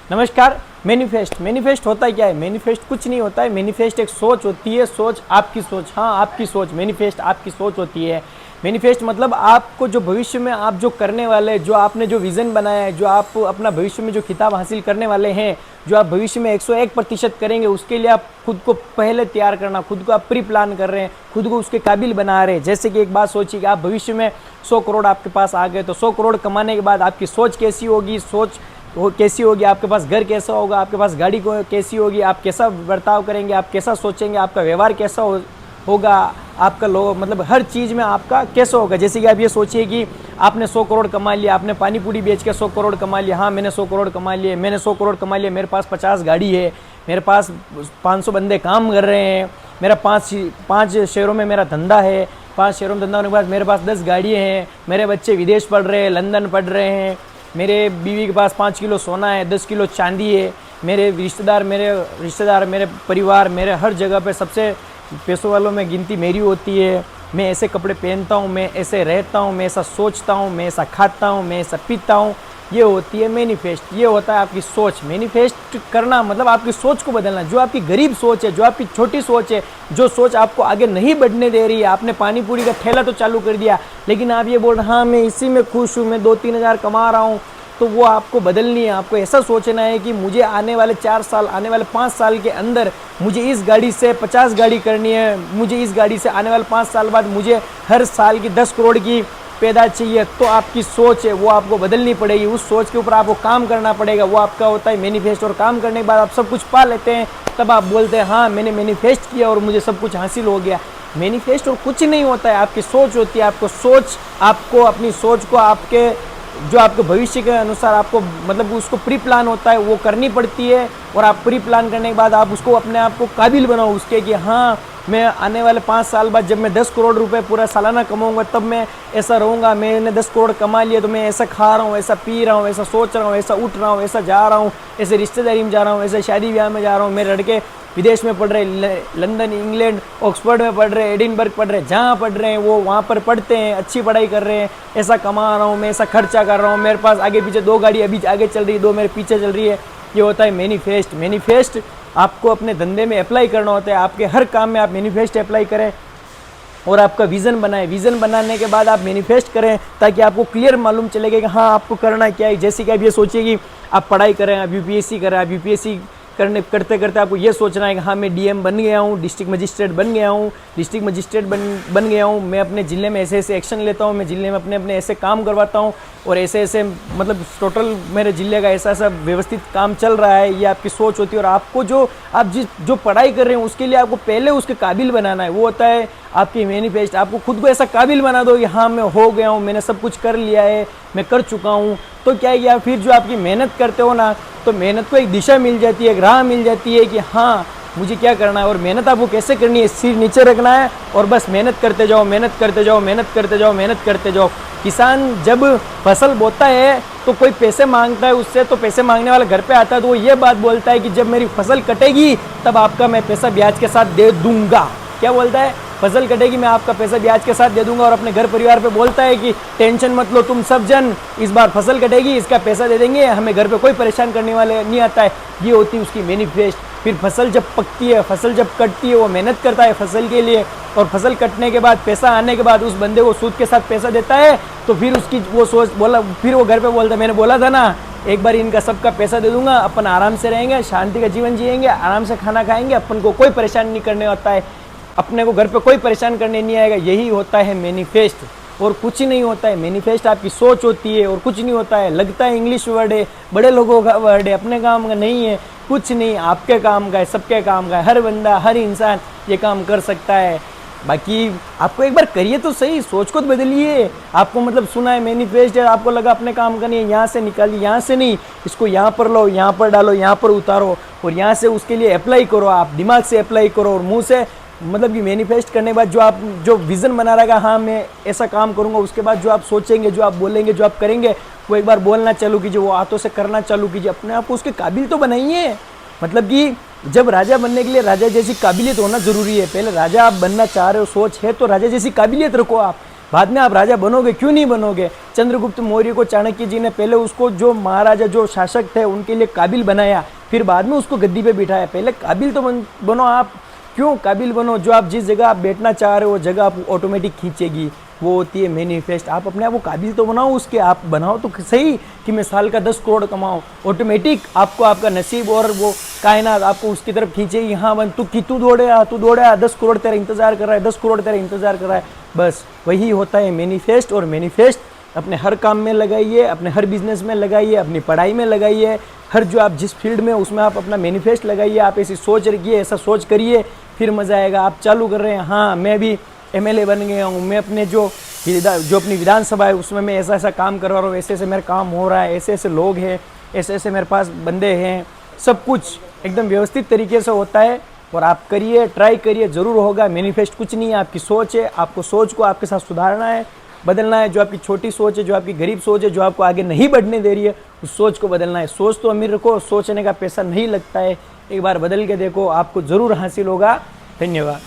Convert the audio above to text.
नमस्कार। Manifest manifest होता है क्या है? मैनिफेस्ट कुछ नहीं होता है। मैनिफेस्ट एक सोच होती है। सोच आपकी सोच, हाँ आपकी सोच। मैनिफेस्ट आपकी सोच होती है। मैनिफेस्ट मतलब आपको जो भविष्य में आप जो करने वाले, जो आपने जो विज़न बनाया है, जो आप अपना भविष्य में जो खिताब हासिल करने वाले हैं, जो आप भविष्य में 101% करेंगे, उसके लिए आप खुद को पहले तैयार करना, खुद को आप प्री प्लान कर रहे हैं, खुद को उसके काबिल बना रहे हैं। जैसे कि एक बात सोचिए कि आप भविष्य में 100 करोड़ आपके पास आ गए, तो 100 करोड़ कमाने के बाद आपकी सोच कैसी होगी, सोच वो कैसी होगी, आपके पास घर कैसा होगा, आपके पास गाड़ी को कैसी होगी, आप कैसा बर्ताव करेंगे, आप कैसा सोचेंगे, आपका व्यवहार कैसा होगा, आपका लोग मतलब हर चीज़ में आपका कैसा होगा। जैसे कि आप ये सोचिए कि आपने 100 करोड़ कमा लिया, आपने पानी पूरी बेच के 100 करोड़ कमा लिया। हाँ, मैंने 100 करोड़ कमा लिए, मैंने 100 करोड़ कमा लिया, मेरे पास 50 गाड़ी है, मेरे पास 500 बंदे काम कर रहे हैं, मेरा पाँच शहरों में मेरा धंधा है, 5 शहरों में धंधा होने के बाद मेरे पास 10 गाड़ियाँ हैं, मेरे बच्चे विदेश पढ़ रहे हैं, लंदन पढ़ रहे हैं, मेरे बीवी के पास 5 किलो सोना है, 10 किलो चांदी है, मेरे रिश्तेदार मेरे परिवार, मेरे हर जगह पे सबसे पैसों वालों में गिनती मेरी होती है। मैं ऐसे कपड़े पहनता हूँ, मैं ऐसे रहता हूँ, मैं ऐसा सोचता हूँ, मैं ऐसा खाता हूँ, मैं ऐसा पीता हूँ। ये होती है मैनिफेस्ट। ये होता है आपकी सोच। मैनिफेस्ट करना मतलब आपकी सोच को बदलना। जो आपकी गरीब सोच है, जो आपकी छोटी सोच है, जो सोच आपको आगे नहीं बढ़ने दे रही है, आपने पानी पूरी का ठेला तो चालू कर दिया, लेकिन आप ये बोल रहे हाँ मैं इसी में खुश हूँ, मैं 2-3 हज़ार कमा रहा हूँ, तो वो आपको बदलनी है। आपको ऐसा सोचना है कि मुझे आने वाले 4 साल, आने वाले 5 साल के अंदर मुझे इस गाड़ी से 50 गाड़ी करनी है, मुझे इस गाड़ी से आने वाले 5 साल बाद मुझे हर साल की 10 करोड़ की पैदा चाहिए। तो आपकी सोच है वो आपको बदलनी पड़ेगी, उस सोच के ऊपर आपको काम करना पड़ेगा। वो आपका होता है मैनिफेस्ट। और काम करने के बाद आप सब कुछ पा लेते हैं, तब आप बोलते हैं हाँ मैंने मैनिफेस्ट किया और मुझे सब कुछ हासिल हो गया। मैनिफेस्ट और कुछ नहीं होता है, आपकी सोच होती है। आपको अपनी सोच को आपके जो आपके भविष्य के अनुसार आपको मतलब उसको प्री प्लान होता है वो करनी पड़ती है। और आप प्री प्लान करने के बाद आप उसको अपने आप को काबिल बनाओ उसके कि हाँ मैं आने वाले 5 साल बाद जब मैं 10 करोड़ रुपए पूरा सालाना कमाऊंगा तब मैं ऐसा रहूँगा। मैंने 10 करोड़ कमा लिया तो मैं ऐसा खा रहा हूँ, ऐसा पी रहा हूँ, ऐसा सोच रहा हूँ, ऐसा उठ रहा हूँ, ऐसा जा रहा हूँ, ऐसे रिश्तेदारी में जा रहा हूँ, ऐसे शादी ब्याह में जा रहा हूँ। मेरे लड़के विदेश में पढ़ रहे, लंदन, इंग्लैंड, ऑक्सफोर्ड में पढ़ रहे, एडिनबर्ग पढ़ रहे, जहाँ पढ़ रहे हैं वो वहाँ पर पढ़ते हैं, अच्छी पढ़ाई कर रहे हैं, ऐसा कमा रहा हूँ, मैं ऐसा खर्चा कर रहा हूँ, मेरे पास आगे पीछे 2 गाड़ी अभी आगे चल रही है, 2 मेरे पीछे चल रही है। ये होता है मैनिफेस्ट। मैनिफेस्ट आपको अपने धंधे में अप्लाई करना होता है। आपके हर काम में आप मैनिफेस्ट अप्लाई करें और आपका विज़न बनाएं। विज़न बनाने के बाद आप मैनिफेस्ट करें ताकि आपको क्लियर मालूम चलेगा कि हाँ आपको करना क्या है। जैसे कि आप ये सोचिए कि आप पढ़ाई करें, आप यूपीएससी करें, आप यूपीएससी करते करते आपको ये सोचना है कि हाँ मैं डीएम बन गया हूँ, डिस्ट्रिक्ट मजिस्ट्रेट बन गया हूँ, डिस्ट्रिक्ट मजिस्ट्रेट बन गया हूँ, मैं अपने ज़िले में ऐसे ऐसे एक्शन लेता हूँ, मैं ज़िले में अपने ऐसे काम करवाता हूँ और ऐसे ऐसे मतलब टोटल मेरे ज़िले का ऐसा ऐसा व्यवस्थित काम चल रहा है। ये आपकी सोच होती है। और आपको जो पढ़ाई कर रहे हैं उसके लिए आपको पहले उसके काबिल बनाना है। वो होता है आपकी मैनिफेस्ट। आपको खुद को ऐसा काबिल बना दो कि हाँ मैं हो गया हूँ, मैंने सब कुछ कर लिया है, मैं कर चुका हूँ। तो क्या है कि आप फिर जो आपकी मेहनत करते हो ना, तो मेहनत को एक दिशा मिल जाती है, एक राह मिल जाती है कि हाँ मुझे क्या करना है। और मेहनत आपको कैसे करनी है, सिर नीचे रखना है और बस मेहनत करते जाओ, मेहनत करते जाओ, मेहनत करते जाओ, मेहनत करते जाओ। किसान जब फसल बोता है तो कोई पैसे मांगता है उससे, तो पैसे मांगने वाला घर पे आता है तो वो ये बात बोलता है कि जब मेरी फसल कटेगी तब आपका मैं पैसा ब्याज के साथ दे दूंगा। क्या बोलता है? फसल कटेगी मैं आपका पैसा ब्याज के साथ दे दूंगा। और अपने घर परिवार पे बोलता है कि टेंशन मत लो तुम सब जन, इस बार फसल कटेगी, इसका पैसा दे देंगे, हमें घर पे कोई परेशान करने वाले नहीं आता है। ये होती है उसकी मैनिफेस्ट। फिर फसल जब पकती है, फसल जब कटती है, वो मेहनत करता है फसल के लिए और फसल कटने के बाद पैसा आने के बाद उस बंदे को सूद के साथ पैसा देता है। तो फिर उसकी वो सोच बोला, फिर वो घर पे बोलता है मैंने बोला था ना एक बार इनका सबका पैसा दे दूंगा, अपन आराम से रहेंगे, शांति का जीवन जिएंगे, आराम से खाना खाएंगे, अपन को कोई परेशान नहीं करने होता है, अपने को घर पे कोई परेशान करने नहीं आएगा। यही होता है मैनिफेस्ट और कुछ नहीं होता है। मैनिफेस्ट आपकी सोच होती है और कुछ नहीं होता है। लगता है इंग्लिश वर्ड है, बड़े लोगों का वर्ड है, अपने काम का नहीं है। कुछ नहीं, आपके काम का है, सबके काम का है। हर बंदा, हर इंसान ये काम कर सकता है। बाकी आपको एक बार करिए तो सही, सोच को तो बदलिए। आपको मतलब सुना है मैनिफेस्ट है, आपको लगा अपने काम का नहीं है, यहाँ से निकालिए, यहाँ से नहीं, इसको यहाँ पर लो, यहाँ पर डालो, यहाँ पर उतारो और यहाँ से उसके लिए अप्लाई करो। आप दिमाग से अप्लाई करो और मुँह से मतलब कि मैनिफेस्ट करने के बाद जो आप जो विज़न बना रहेगा हाँ मैं ऐसा काम करूँगा, उसके बाद जो आप सोचेंगे, जो आप बोलेंगे, जो आप करेंगे, वो एक बार बोलना चालू कीजिए, वो हाथों से करना चालू कीजिए। अपने आप को उसके काबिल तो बनाइए। मतलब कि जब राजा बनने के लिए राजा जैसी काबिलियत होना ज़रूरी है। पहले राजा आप बनना चाह रहे हो, सोच है तो राजा जैसी काबिलियत रखो आप। बाद में आप राजा बनोगे, क्यों नहीं बनोगे। चंद्रगुप्त मौर्य को चाणक्य जी ने पहले उसको जो महाराजा जो शासक थे उनके लिए काबिल बनाया, फिर बाद में उसको गद्दी पे बिठाया। पहले काबिल तो बनो आप, क्यों काबिल बनो। जो आप जिस जगह आप बैठना चाह रहे हो वो जगह आप ऑटोमेटिक खींचेगी, वो होती है मैनिफेस्ट। आप अपने आप को काबिल तो बनाओ उसके, आप बनाओ तो सही कि मैं साल का 10 करोड़ कमाऊँ। ऑटोमेटिक आपको आपका नसीब और वो कायनात आपको उसकी तरफ खींचेगी। हाँ बन तू दौड़े 10 करोड़ तेरा इंतजार कर रहा है, 10 करोड़ तेरा इंतजार कर रहा है। बस वही होता है मैनिफेस्ट। और मैनिफेस्ट अपने हर काम में लगाइए, अपने हर बिजनेस में लगाइए, अपनी पढ़ाई में लगाइए, हर जो आप जिस फील्ड में उसमें आप अपना मैनिफेस्ट लगाइए। आप ऐसी सोच रखिए, ऐसा सोच करिए, फिर मज़ा आएगा। आप चालू कर रहे हैं, हाँ मैं भी एमएलए बन गया हूँ, मैं अपने जो अपनी विधानसभा है उसमें मैं ऐसा ऐसा काम करवा रहा हूँ, ऐसे ऐसे मेरा काम हो रहा है, ऐसे ऐसे लोग हैं, ऐसे ऐसे मेरे पास बंदे हैं, सब कुछ एकदम व्यवस्थित तरीके से होता है। और आप करिए, ट्राई करिए, ज़रूर होगा। मैनिफेस्ट कुछ नहीं है, आपकी सोच है। आपको सोच को आपके साथ सुधारना है, बदलना है। जो आपकी छोटी सोच है, जो आपकी गरीब सोच है, जो आपको आगे नहीं बढ़ने दे रही है, उस सोच को बदलना है। सोच तो अमीर रखो, सोचने का पैसा नहीं लगता है। एक बार बदल के देखो, आपको ज़रूर हासिल होगा। धन्यवाद।